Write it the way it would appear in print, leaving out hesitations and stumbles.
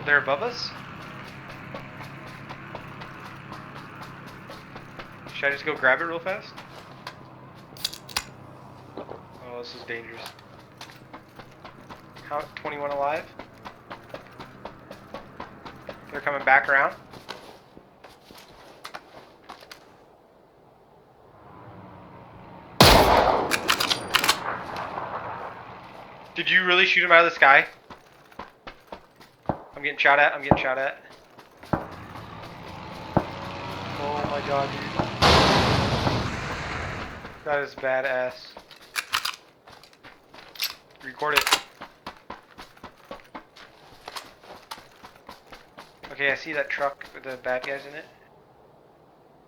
They're above us? Should I just go grab it real fast? Oh, this is dangerous. How? 21 alive? They're coming back around? Did you really shoot him out of the sky? I'm getting shot at. I'm getting shot at. Oh my god, dude. That is badass. Record it. Okay, I see that truck with the bad guys in it.